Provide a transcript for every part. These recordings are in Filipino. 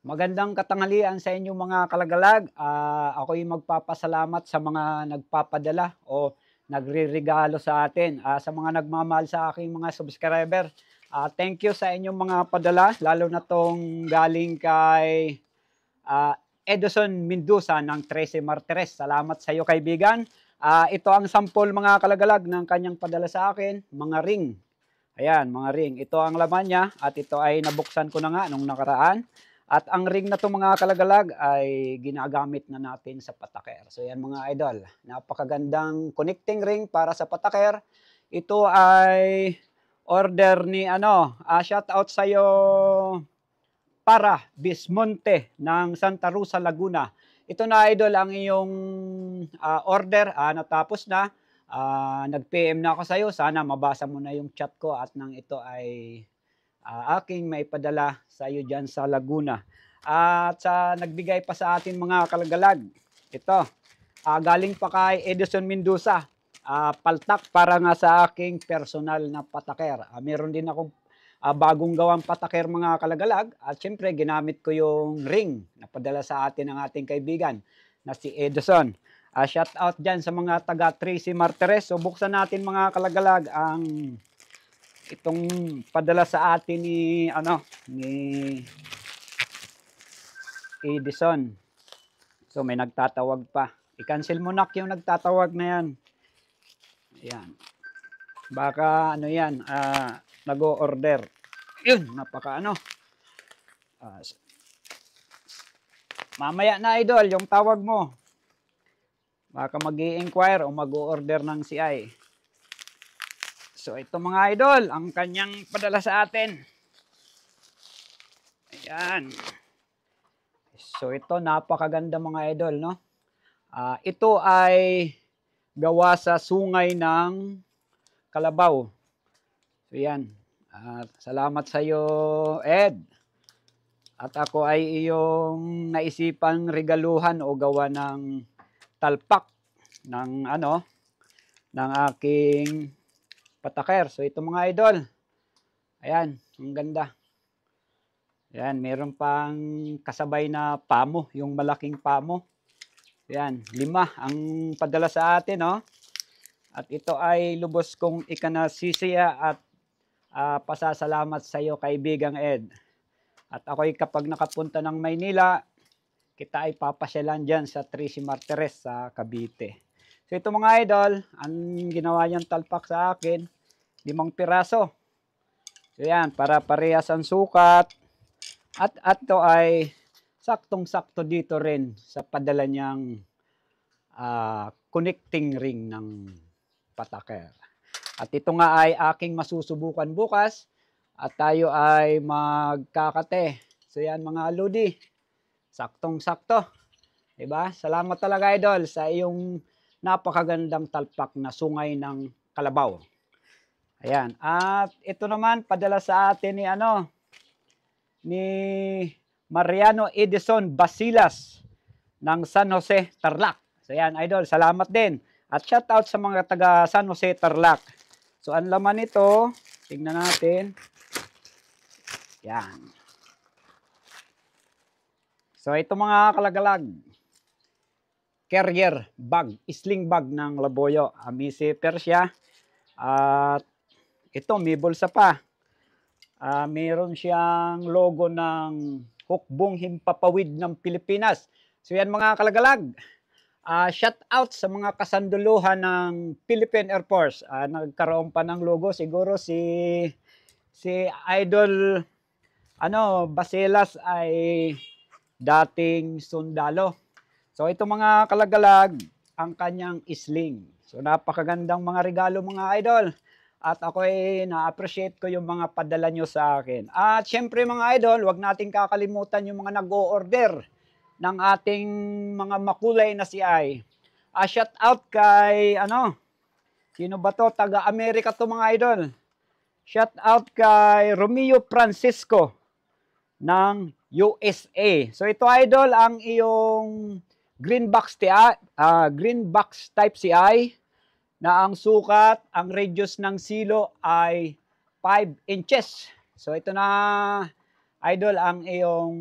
Magandang katanghalian sa inyong mga kalagalag. Ako'y magpapasalamat sa mga nagpapadala o nagreregalo sa atin, sa mga nagmamahal sa aking mga subscriber. Thank you sa inyong mga padala, lalo na 'tong galing kay Edison Mendoza ng 13 Martires. Salamat sa iyo, kaibigan. Ito ang sample mga kalagalag ng kanyang padala sa akin, mga ring. Ayan, mga ring. Ito ang laman niya at ito ay nabuksan ko na nga nung nakaraan. At ang ring na to mga kalagalag ay ginagamit na natin sa pataker. So yan mga idol, napakagandang connecting ring para sa pataker. Ito ay order ni shout out sa iyo para Bismonte ng Santa Rosa, Laguna. Ito na idol ang iyong order, natapos na. Nag-PM na ako sa iyo, sana mabasa mo na yung chat ko at nang ito ay aking maipadala sa iyo dyan sa Laguna. At sa nagbigay pa sa atin mga kalagalag, ito, galing pa kay Edison Mendoza, paltak para nga sa aking personal na pataker. Meron din akong bagong gawang pataker mga kalagalag at syempre ginamit ko yung ring na padala sa atin ng ating kaibigan na si Edison. Shout out dyan sa mga taga 13 Martires. So buksan natin mga kalagalag ang itong padala sa atin ni Edison. So may nagtatawag pa. I-cancel mo na yung nagtatawag na yan. Ayan. Baka yan, nag-o-order. Yun, napaka mamaya na idol, yung tawag mo. Baka mag-i-inquire o mag-o-order ng CI. So ito mga idol, ang kanyang padala sa atin. Ayan. So ito, napakaganda mga idol, no? Ito ay gawa sa sungay ng kalabaw. So yan. Salamat sa iyo, Ed. At ako ay iyong naisipang regaluhan o gawa ng talpak ng ng aking pataker. So ito mga idol. Ayan, ang ganda. Ayan, meron pang kasabay na pamo, yung malaking pamo. Ayan, 5 ang padala sa atin, no? At ito ay lubos kong ikanasisiya at pasasalamat sa iyo, kaibigang Ed. At ako'y kapag nakapunta ng Maynila, kita ay papasyalan dyan sa 13 Martires sa Cavite. So ito mga idol, ang ginawa niyang talpak sa akin, 5 piraso. So yan, para parehas ang sukat. At ito ay saktong-sakto dito rin sa padala niyang connecting ring ng pataker. At ito nga ay aking masusubukan bukas at tayo ay magkakate. So yan mga lodi, saktong-sakto. Diba? Salamat talaga idol sa iyong napakagandang talpak na sungay ng kalabaw. Ayan. At ito naman padala sa atin ni Mariano Edison Basilas ng San Jose, Tarlac. So yan idol, salamat din. At shout out sa mga taga San Jose, Tarlac. So ang laman nito, tingnan natin. Yan. So ito mga kalagalag, carrier bag, sling bag ng Laboyo, Amici Persia. At ito may bulsa pa. Meron siyang logo ng Hukbong Himpapawid ng Pilipinas. So yan mga kalagalag. Shout out sa mga kasanduluhan ng Philippine Air Force. Nagkaroon pa ng logo siguro si Idol Basilas ay dating sundalo. So ito mga kalagalag, ang kanyang sling. So napakagandang mga regalo mga idol. At ako ay na-appreciate ko yung mga padala nyo sa akin. At syempre mga idol, wag nating kakalimutan yung mga nag-o-order ng ating mga makulay na CI. Shout out kay sino ba to? Taga Amerika to mga idol. Shout out kay Romeo Francisco ng USA. So ito idol ang iyong green box type CI na ang sukat, ang radius ng silo ay 5 inches. So ito na idol ang iyong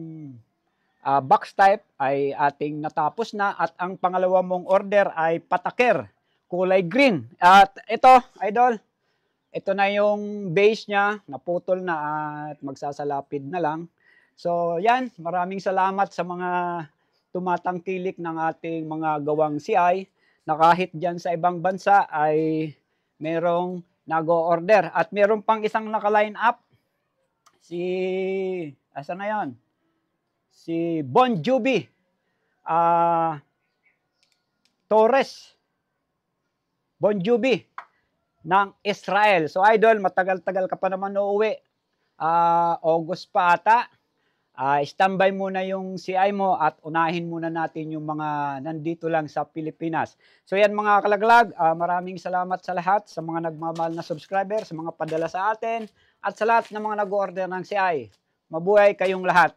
box type ay ating natapos na at ang pangalawa mong order ay pataker, kulay green. At ito, idol, ito na yung base niya, naputol na at magsasalapid na lang. So yan, maraming salamat sa mga tumatangkilik ng ating mga gawang CI na kahit dyan sa ibang bansa ay merong nag-o-order. At meron pang isang naka-line up, asa na yan? Si Bon Jovi Torres. Bon Jovi ng Israel. So idol, matagal-tagal ka pa naman uuwi. August pa ata. Standby muna yung CI mo at unahin muna natin yung mga nandito lang sa Pilipinas. So yan mga kalaglag, maraming salamat sa lahat, sa mga nagmamahal na subscriber, sa mga padala sa atin, at sa lahat ng mga nag-order ng CI. Mabuhay kayong lahat.